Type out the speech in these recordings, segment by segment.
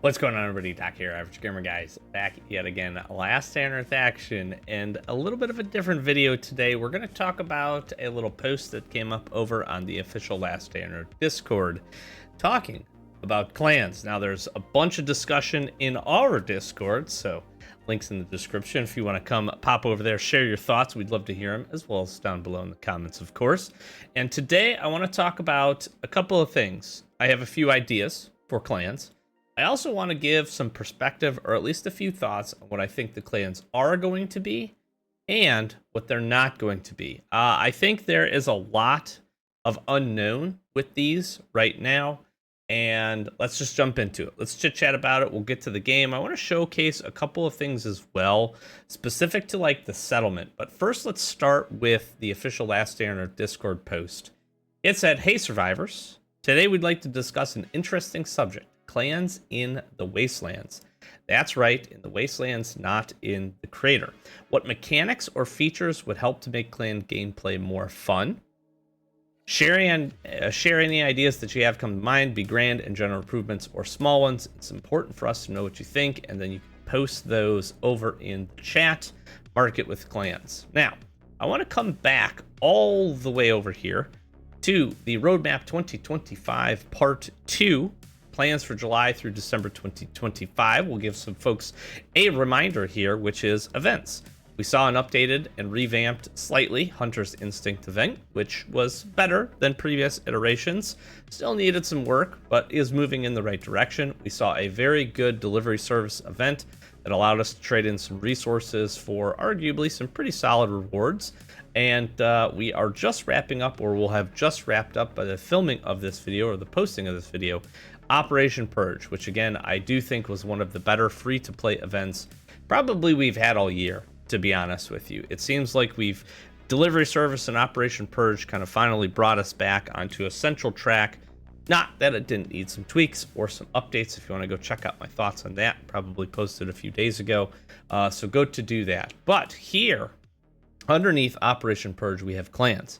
What's going on, everybody? Doc here, Average Gamer Guys, back yet again. Last Unearthed action, and a little bit of a different video today. We're going to talk about a little post that came up over on the official Last Unearthed Discord, talking about clans. Now, there's a bunch of discussion in our Discord, so links in the description if you want to come pop over there, share your thoughts. We'd love to hear them, as well as down below in the comments, of course. And today, I want to talk about a couple of things. I have a few ideas for clans. I also want to give some perspective, or at least a few thoughts, on what I think the clans are going to be and what they're not going to be. I think there is a lot of unknown with these right now, and let's just jump into it. Let's chit chat about it. We'll get to the game. I want to showcase a couple of things as well, specific to like the settlement. But first, let's start with the official Last Unearthed Discord post. It said, "Hey survivors, today we'd like to discuss an interesting subject. Clans in the Wastelands." That's right, in the Wastelands, not in the Crater. What mechanics or features would help to make clan gameplay more fun? Share any ideas that you have come to mind, be grand and general improvements or small ones. It's important for us to know what you think, and then you can post those over in the chat. Mark it with clans. Now, I want to come back all the way over here to the Roadmap 2025 Part 2. Plans for July through December 2025. We'll give some folks a reminder here, which is events. We saw an updated and revamped slightly Hunter's Instinct event, which was better than previous iterations. Still needed some work, but is moving in the right direction. We saw a very good delivery service event that allowed us to trade in some resources for arguably some pretty solid rewards. And we are just wrapping up, or we'll have just wrapped up by the filming of this video, or the posting of this video, Operation Purge, which again, I do think was one of the better free-to-play events probably we've had all year, to be honest with you. It seems like we've delivery service and Operation Purge kind of finally brought us back onto a central track. Not that it didn't need some tweaks or some updates. If you want to go check out my thoughts on that, probably posted a few days ago. So go to do that. But here, underneath Operation Purge, we have clans.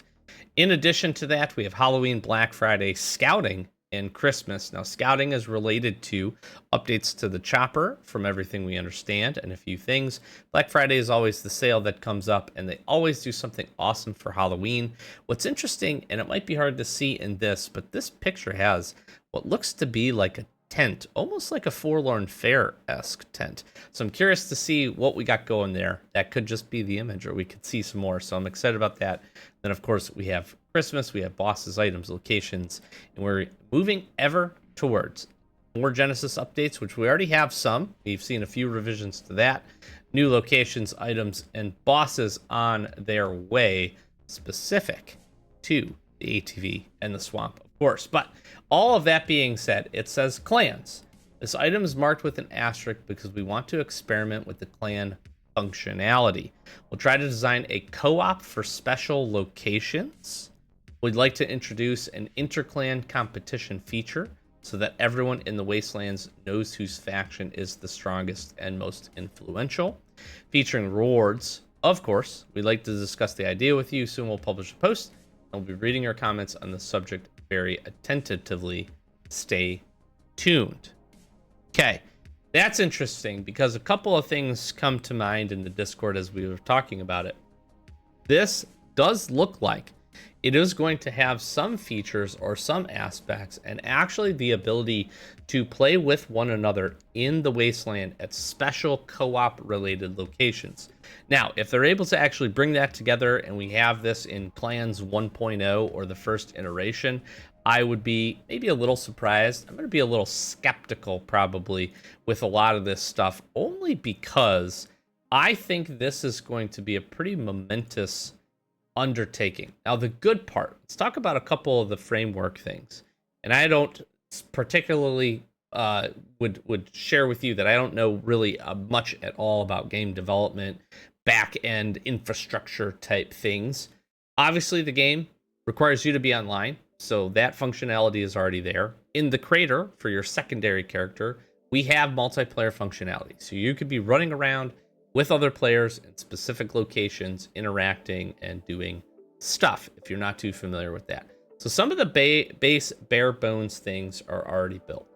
In addition to that, we have Halloween, Black Friday, Scouting, and Christmas. Now, Scouting is related to updates to the chopper, from everything we understand, and a few things. Black Friday is always the sale that comes up, and they always do something awesome for Halloween. What's interesting, and it might be hard to see in this, but this picture has what looks to be like a tent, almost like a Forlorn Fair-esque tent. So I'm curious to see what we got going there. That could just be the image, or we could see some more. So I'm excited about that. Then, of course, we have Christmas, we have bosses, items, locations, and we're moving ever towards more Genesis updates, which we already have some. We've seen a few revisions to that. New locations, items, and bosses on their way, specific to the ATV and the swamp, of course. But all of that being said, it says clans. This item is marked with an asterisk because we want to experiment with the clan functionality. We'll try to design a co-op for special locations. We'd like to introduce an interclan competition feature so that everyone in the Wastelands knows whose faction is the strongest and most influential. Featuring rewards, of course. We'd like to discuss the idea with you. Soon we'll publish a post. I'll be reading your comments on the subject very attentively. Stay tuned. Okay, that's interesting because a couple of things come to mind in the Discord as we were talking about it. This does look like it is going to have some features or some aspects, and actually the ability to play with one another in the Wasteland at special co-op related locations. Now, if they're able to actually bring that together and we have this in Clans 1.0 or the first iteration, I would be maybe a little surprised. I'm going to be a little skeptical probably with a lot of this stuff, only because I think this is going to be a pretty momentous undertaking. Now, the good part, let's talk about a couple of the framework things. And I don't particularly would share with you that I don't know really much at all about game development, back end infrastructure type things. Obviously, the game requires you to be online, so that functionality is already there. In the Crater, for your secondary character, we have multiplayer functionality. So you could be running around with other players in specific locations, interacting and doing stuff, if you're not too familiar with that. So some of the base bare bones things are already built.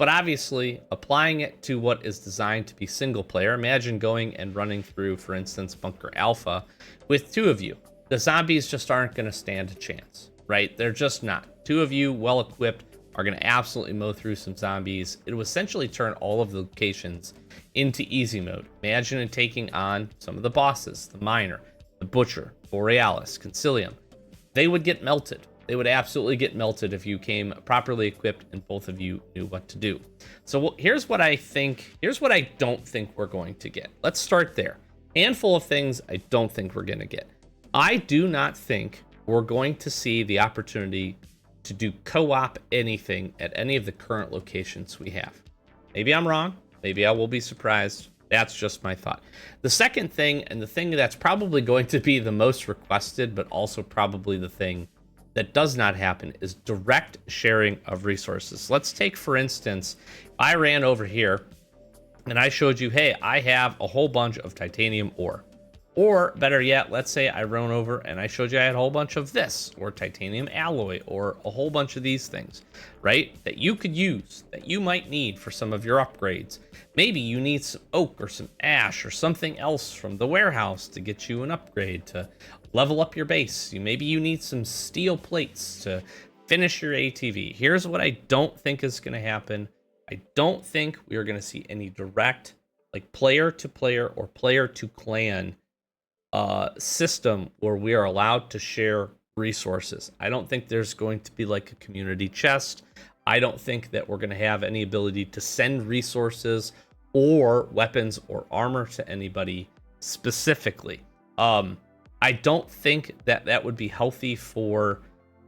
But obviously, applying it to what is designed to be single player, imagine going and running through, for instance, Bunker Alpha with 2 of you. The zombies just aren't going to stand a chance, right? They're just not. 2 of you, well equipped, are going to absolutely mow through some zombies. It will essentially turn all of the locations into easy mode. Imagine it taking on some of the bosses, the Miner, the Butcher, Borealis, Concilium. They would get melted. They would absolutely get melted if you came properly equipped and both of you knew what to do. So here's what I don't think we're going to get. Let's start there. Handful of things I don't think we're going to get. I do not think we're going to see the opportunity to do co-op anything at any of the current locations we have. Maybe I'm wrong. Maybe I will be surprised. That's just my thought. The second thing, and the thing that's probably going to be the most requested, but also probably the thing that does not happen, is direct sharing of resources. Let's take, for instance, I ran over here and I showed you, hey, I have a whole bunch of titanium ore. Or better yet, let's say I ran over and I showed you I had a whole bunch of this, or titanium alloy, or a whole bunch of these things, right? That you could use, that you might need for some of your upgrades. Maybe you need some oak or some ash or something else from the warehouse to get you an upgrade to level up your base. Maybe you need some steel plates to finish your ATV. Here's what I don't think is going to happen. I don't think we are going to see any direct, like player to player or player to clan system where we are allowed to share resources. I don't think there's going to be like a community chest. I don't think that we're going to have any ability to send resources or weapons or armor to anybody specifically. I don't think that that would be healthy for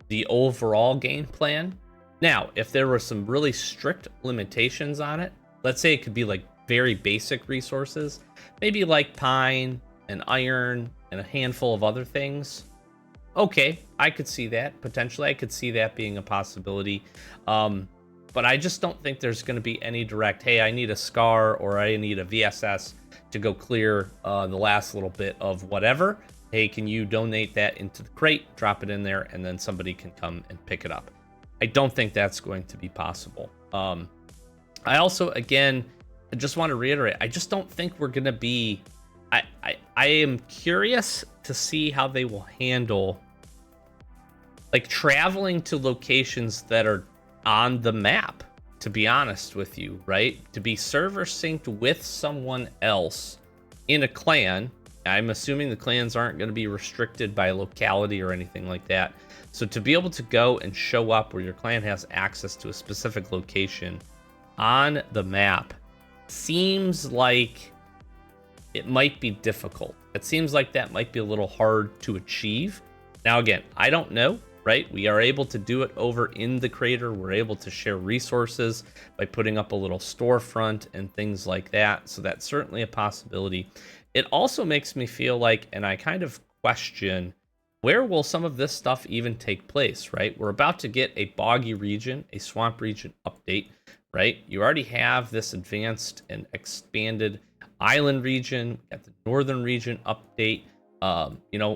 the overall game plan. Now, if there were some really strict limitations on it, let's say it could be like very basic resources, maybe like pine and iron and a handful of other things. Okay, I could see that. Potentially, I could see that being a possibility. But I just don't think there's going to be any direct, hey, I need a SCAR or I need a VSS to go clear the last little bit of whatever. Hey, can you donate that into the crate, drop it in there, and then somebody can come and pick it up. I don't think that's going to be possible. I also, again, I just want to reiterate, I just don't think we're going to be... I am curious to see how they will handle like traveling to locations that are on the map, to be honest with you, right? To be server synced with someone else in a clan. I'm assuming the clans aren't going to be restricted by locality or anything like that. So to be able to go and show up where your clan has access to a specific location on the map seems like it might be difficult. It seems like that might be a little hard to achieve. Now, again, I don't know, right? We are able to do it over in the crater. We're able to share resources by putting up a little storefront and things like that. So that's certainly a possibility. It also makes me feel like, and I kind of question, where will some of this stuff even take place, right? We're about to get a boggy region, a swamp region update, right? You already have this advanced and expanded island region, got the northern region update.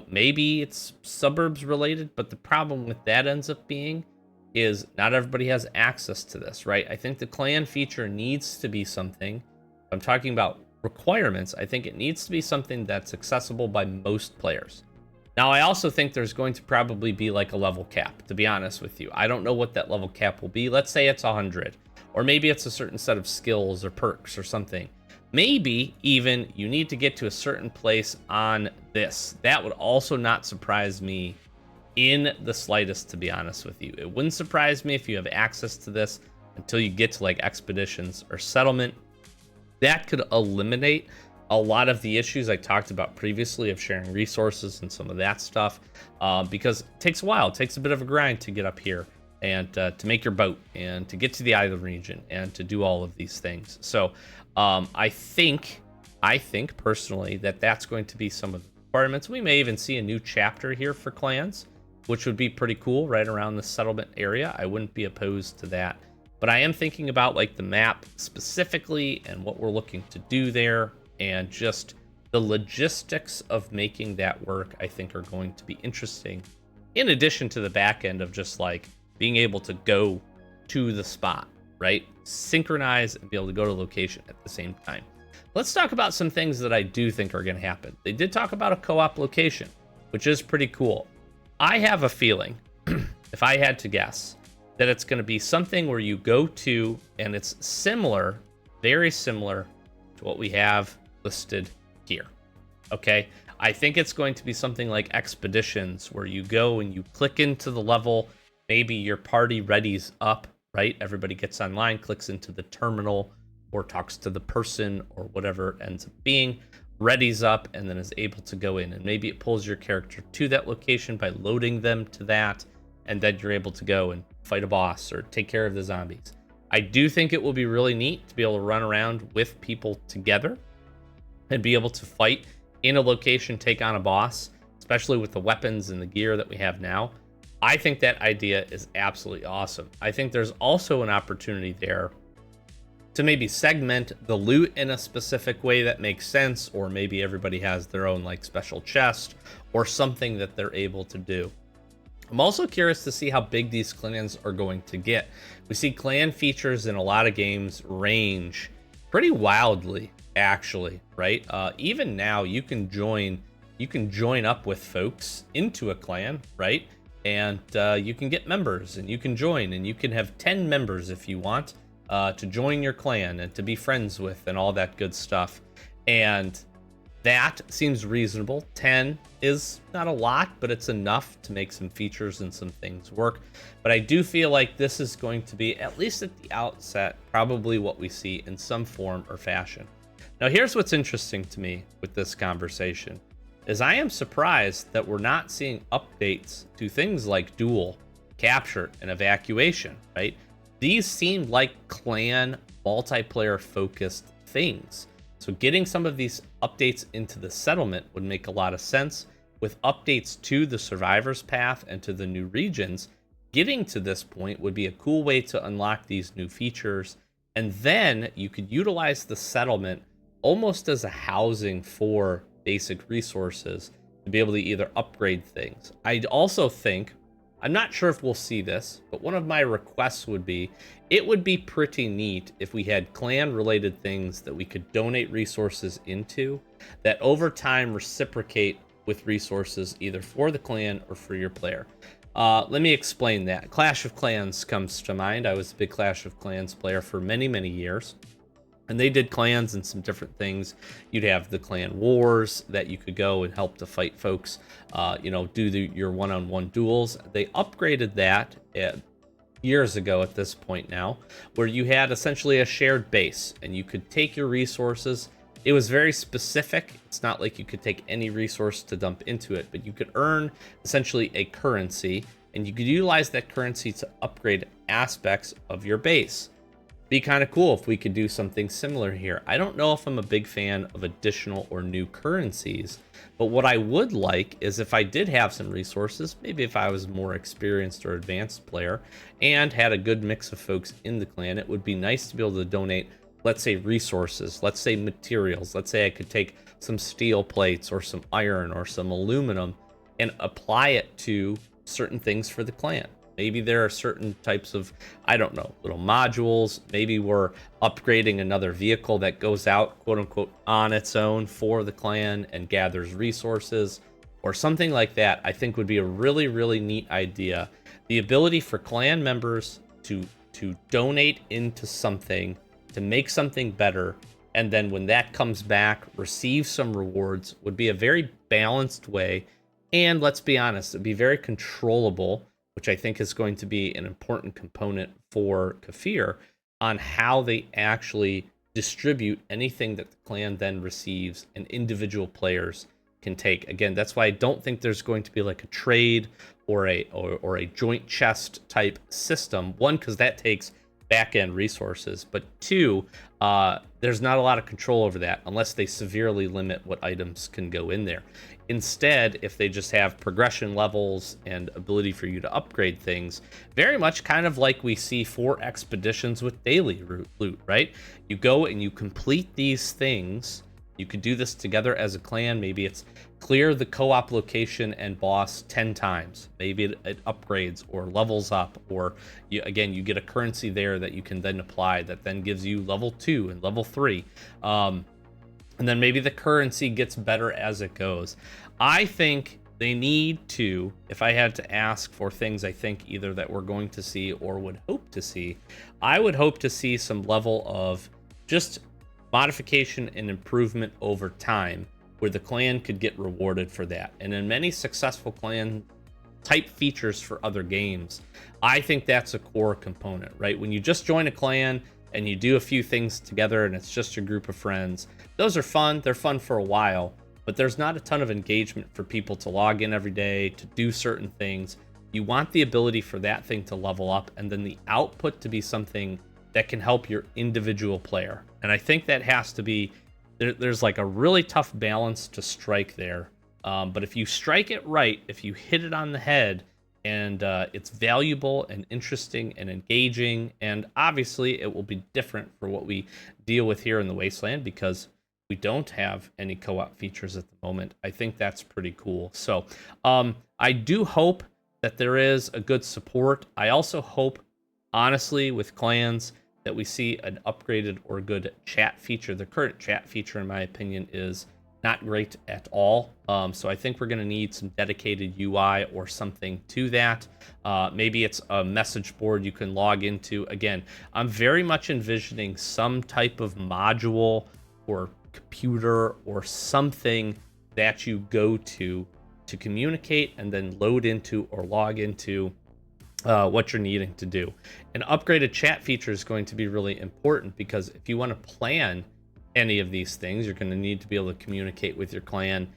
Maybe it's suburbs related, but the problem with that ends up being is not everybody has access to this, right? I think the clan feature needs to be something. I'm talking about requirements. I think it needs to be something that's accessible by most players. Now, I also think there's going to probably be like a level cap, to be honest with you. I don't know what that level cap will be. Let's say it's 100, or maybe it's a certain set of skills or perks or something. Maybe even you need to get to a certain place on this. That would also not surprise me in the slightest, to be honest with you. It wouldn't surprise me if you have access to this until you get to like expeditions or settlement. That could eliminate a lot of the issues I talked about previously of sharing resources and some of that stuff, because it takes a while. It takes a bit of a grind to get up here and to make your boat and to get to the island region and to do all of these things. So I think personally that that's going to be some of the requirements. We may even see a new chapter here for clans, which would be pretty cool right around the settlement area. I wouldn't be opposed to that. But I am thinking about like the map specifically and what we're looking to do there, and just the logistics of making that work, I think are going to be interesting. In addition to the back end of just like being able to go to the spot, right? synchronize and be able to go to a location at the same time. Let's talk about some things that I do think are going to happen. They did talk about a co-op location, which is pretty cool. I have a feeling, if I had to guess, that it's going to be something where you go to and it's similar, very similar to what we have listed here. Okay, I think it's going to be something like expeditions, where you go and you click into the level, maybe your party readies up, right? Everybody gets online, clicks into the terminal, or talks to the person, or whatever it ends up being, readies up, and then is able to go in. And maybe it pulls your character to that location by loading them to that, and then you're able to go and fight a boss or take care of the zombies. I do think it will be really neat to be able to run around with people together and be able to fight in a location, take on a boss, especially with the weapons and the gear that we have now. I think that idea is absolutely awesome. I think there's also an opportunity there to maybe segment the loot in a specific way that makes sense, or maybe everybody has their own like special chest or something that they're able to do. I'm also curious to see how big these clans are going to get. We see clan features in a lot of games range pretty wildly, actually, right? Even now, you can join up with folks into a clan, right? And you can get members, and you can join, and you can have 10 members if you want to join your clan and to be friends with, and all that good stuff. And that seems reasonable. 10 is not a lot, but it's enough to make some features and some things work. But I do feel like this is going to be, at least at the outset, probably what we see in some form or fashion. Now, here's what's interesting to me with this conversation, is I am surprised that we're not seeing updates to things like duel, capture, and evacuation, right? These seem like clan multiplayer-focused things. So getting some of these updates into the settlement would make a lot of sense. With updates to the survivor's path and to the new regions, getting to this point would be a cool way to unlock these new features. And then you could utilize the settlement almost as a housing for basic resources to be able to either upgrade things. I also think, I'm not sure if we'll see this, but one of my requests would be, it would be pretty neat if we had clan related things that we could donate resources into that over time reciprocate with resources either for the clan or for your player. Let me explain that. Clash of Clans comes to mind. I was a big Clash of Clans player for many, many years. And they did clans and some different things. You'd have the clan wars that you could go and help to fight folks, do your one-on-one duels. They upgraded that years ago at this point now, where you had essentially a shared base and you could take your resources. It was very specific. It's not like you could take any resource to dump into it, but you could earn essentially a currency, and you could utilize that currency to upgrade aspects of your base. Be kind of cool if we could do something similar here. I don't know if I'm a big fan of additional or new currencies, but what I would like is if I did have some resources, maybe if I was a more experienced or advanced player and had a good mix of folks in the clan, it would be nice to be able to donate, let's say resources, let's say materials. Let's say I could take some steel plates or some iron or some aluminum and apply it to certain things for the clan. Maybe there are certain types of, I don't know, little modules. Maybe we're upgrading another vehicle that goes out, quote unquote, on its own for the clan and gathers resources or something like that. I think would be a really, really neat idea. The ability for clan members to donate into something, to make something better, and then when that comes back, receive some rewards would be a very balanced way. And let's be honest, it'd be very controllable, which I think is going to be an important component for Kafir on how they actually distribute anything that the clan then receives and individual players can take. Again, that's why I don't think there's going to be like a trade or a joint chest type system. One, because that takes back-end resources, but two, there's not a lot of control over that unless they severely limit what items can go in there. Instead, if they just have progression levels and ability for you to upgrade things, very much kind of like we see for expeditions with daily loot, right? You go and you complete these things, You could do this together as a clan. Maybe it's clear the co-op location and boss 10 times. Maybe it upgrades or levels up, or you get a currency there that you can then apply that then gives you level 2 and level 3. And then maybe the currency gets better as it goes. I think they need to, if I had to ask for things I think either that we're going to see or would hope to see, I would hope to see some level of just modification and improvement over time where the clan could get rewarded for that. And in many successful clan type features for other games, I think that's a core component, right? When you just join a clan and you do a few things together and it's just your group of friends, those are fun. They're fun for a while, but there's not a ton of engagement for people to log in every day, to do certain things. You want the ability for that thing to level up and then the output to be something that can help your individual player. And I think that has to be, there's like a really tough balance to strike there. But if you strike it right, if you hit it on the head, and it's valuable and interesting and engaging, and obviously it will be different for what we deal with here in the Wasteland because we don't have any co-op features at the moment. I think that's pretty cool. So I do hope that there is a good support. I also hope, honestly, with clans, that we see an upgraded or good chat feature. The current chat feature, in my opinion, is not great at all. So I think we're going to need some dedicated UI or something to that. Maybe it's a message board you can log into. Again, I'm very much envisioning some type of module or computer or something that you go to communicate and then load into or log into what you're needing to do. An upgraded chat feature is going to be really important because if you want to plan any of these things, you're going to need to be able to communicate with your clan.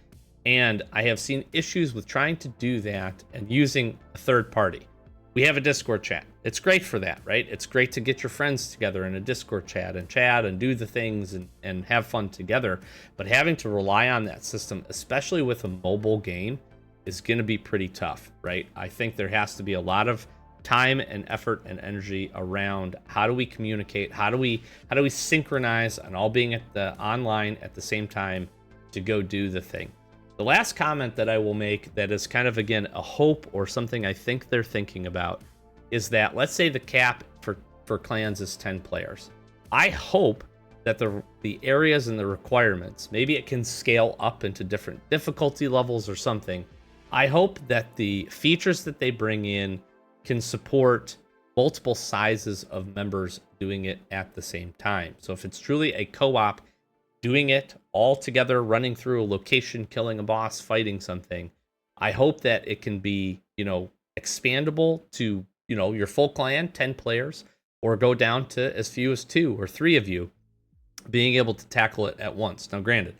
And I have seen issues with trying to do that and using a third party. We have a Discord chat. It's great for that, right? It's great to get your friends together in a Discord chat and do the things and have fun together. But having to rely on that system, especially with a mobile game, is going to be pretty tough, right? I think there has to be a lot of time and effort and energy around how do we communicate, how do we synchronize and all being at the online at the same time to go do the thing. The last comment that I will make that is kind of, again, a hope or something I think they're thinking about is that, let's say the cap for clans is 10 players. I hope that the areas and the requirements, maybe it can scale up into different difficulty levels or something. I hope that the features that they bring in can support multiple sizes of members doing it at the same time. So if it's truly a co-op, doing it all together, running through a location, killing a boss, fighting something, I hope that it can be, expandable to, your full clan, 10 players, or go down to as few as 2 or 3 of you being able to tackle it at once. Now, granted,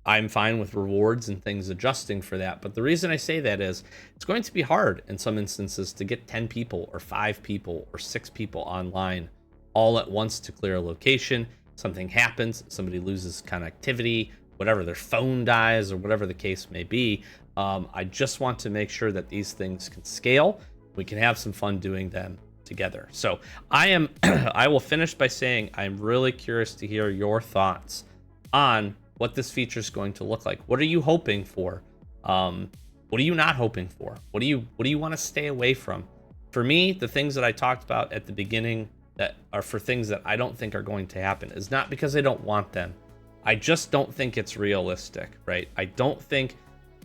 I'm fine with rewards and things adjusting for that. But the reason I say that is it's going to be hard in some instances to get 10 people or 5 people or 6 people online all at once to clear a location. Something happens, somebody loses connectivity, whatever, their phone dies or whatever the case may be. I just want to make sure that these things can scale. We can have some fun doing them together. So I will finish by saying I'm really curious to hear your thoughts on what this feature is going to look like. What are you hoping for? What are you not hoping for? What do you want to stay away from? For me, the things that I talked about at the beginning that are for things that I don't think are going to happen is not because I don't want them. I just don't think it's realistic, right? I don't think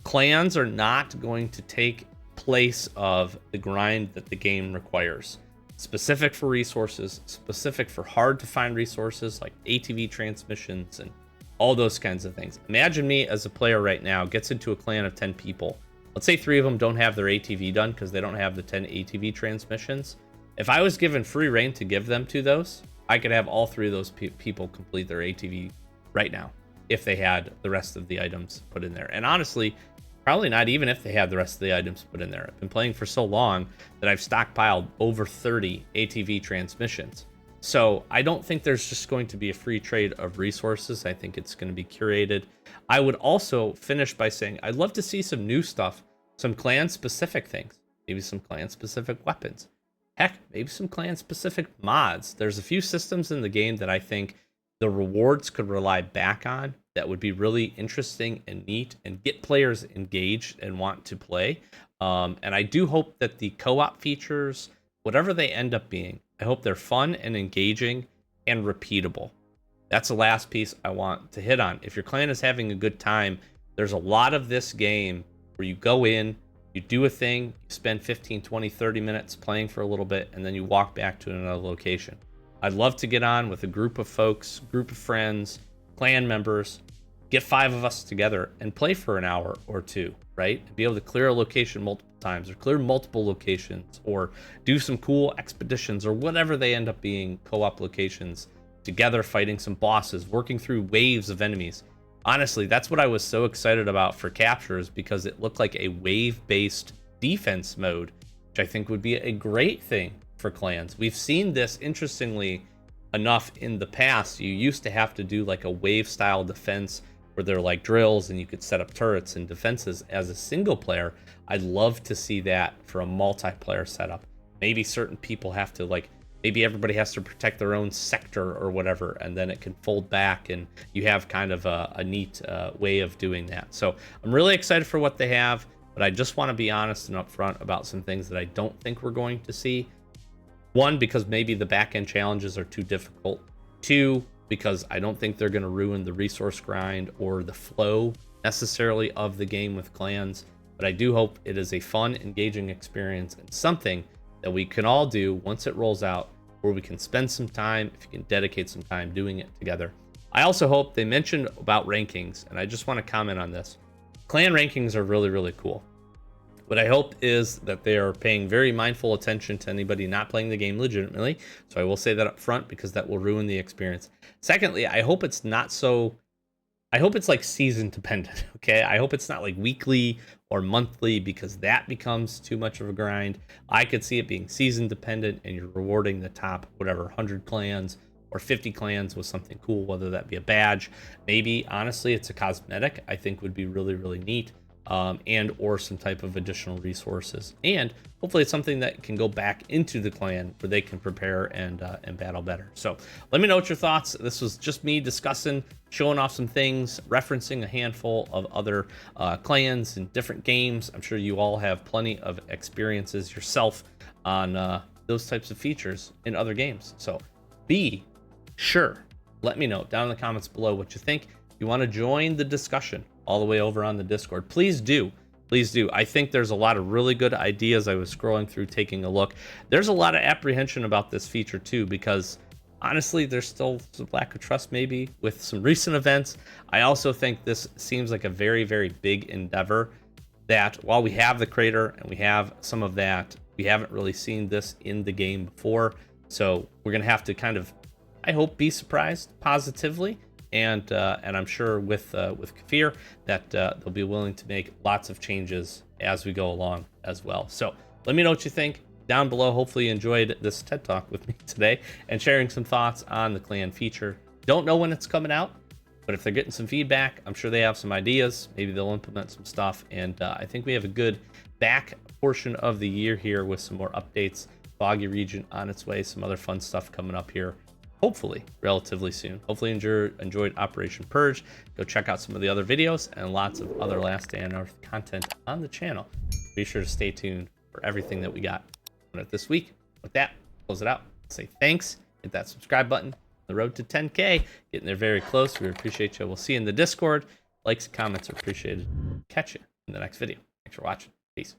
clans are not going to take place of the grind that the game requires. Specific for resources, specific for hard to find resources like ATV transmissions and all those kinds of things. Imagine me as a player right now gets into a clan of 10 people. Let's say 3 of them don't have their ATV done because they don't have the 10 ATV transmissions. If I was given free reign to give them to those, I could have all 3 of those people complete their ATV right now if they had the rest of the items put in there. And honestly, probably not even if they had the rest of the items put in there. I've been playing for so long that I've stockpiled over 30 ATV transmissions. So I don't think there's just going to be a free trade of resources. I think it's going to be curated. I would also finish by saying I'd love to see some new stuff, some clan-specific things, maybe some clan-specific weapons. Heck, maybe some clan-specific mods. There's a few systems in the game that I think the rewards could rely back on that would be really interesting and neat and get players engaged and want to play. And I do hope that the co-op features, whatever they end up being, I hope they're fun and engaging and repeatable. That's the last piece I want to hit on. If your clan is having a good time, there's a lot of this game where you go in, you do a thing, you spend 15, 20, 30 minutes playing for a little bit, and then you walk back to another location. I'd love to get on with a group of folks, group of friends, clan members, get 5 of us together and play for an hour or two, right? And be able to clear a location multiple times or clear multiple locations or do some cool expeditions or whatever they end up being, co-op locations, together fighting some bosses, working through waves of enemies. Honestly, that's what I was so excited about for Captures, because it looked like a wave-based defense mode, which I think would be a great thing for clans. We've seen this, interestingly enough, in the past. You used to have to do like a wave-style defense where they're like drills and you could set up turrets and defenses as a single player. I'd love to see that for a multiplayer setup. Maybe certain people have to, like, maybe everybody has to protect their own sector or whatever, and then it can fold back and you have kind of a neat way of doing that. So I'm really excited for what they have, but I just want to be honest and upfront about some things that I don't think we're going to see. One, because maybe the back-end challenges are too difficult. Two, because I don't think they're going to ruin the resource grind or the flow necessarily of the game with clans. But I do hope it is a fun, engaging experience and something that we can all do once it rolls out, where we can spend some time, if you can dedicate some time doing it together. I also hope they mentioned about rankings, and I just want to comment on this. Clan rankings are really, really cool. What I hope is that they are paying very mindful attention to anybody not playing the game legitimately. So I will say that up front, because that will ruin the experience. Secondly, I hope it's not so... I hope it's like season dependent, okay? I hope it's not like weekly or monthly, because that becomes too much of a grind. I could see it being season dependent and you're rewarding the top, whatever, 100 clans or 50 clans with something cool, whether that be a badge. Maybe, honestly, it's a cosmetic, I think would be really, really neat. And or some type of additional resources, and hopefully it's something that can go back into the clan where they can prepare and battle better. So let me know what your thoughts. This was just me discussing, showing off some things, referencing a handful of other clans and different games. I'm sure you all have plenty of experiences yourself on those types of features in other games. So be sure, let me know down in the comments below what you think. If you want to join the discussion all the way over on the Discord, please do. Please do. I think there's a lot of really good ideas. I was scrolling through, taking a look. There's a lot of apprehension about this feature too, because honestly, there's still some lack of trust maybe with some recent events. I also think this seems like a very, very big endeavor, that while we have the crater and we have some of that, we haven't really seen this in the game before. So we're going to have to kind of, I hope, be surprised positively. And I'm sure with Kafir that they'll be willing to make lots of changes as we go along as well. So let me know what you think down below. Hopefully you enjoyed this TED Talk with me today and sharing some thoughts on the clan feature. Don't know when it's coming out, but if they're getting some feedback, I'm sure they have some ideas. Maybe they'll implement some stuff. And I think we have a good back portion of the year here with some more updates. Foggy region on its way. Some other fun stuff coming up here, hopefully relatively soon. Hopefully enjoyed Operation Purge. Go check out some of the other videos and lots of other Last Day on Earth content on the channel. Be sure to stay tuned for everything that we got this week. With that, close it out. Say thanks. Hit that subscribe button. The road to 10K, getting there very close. We appreciate you. We'll see you in the Discord. Likes and comments are appreciated. Catch you in the next video. Thanks for watching. Peace.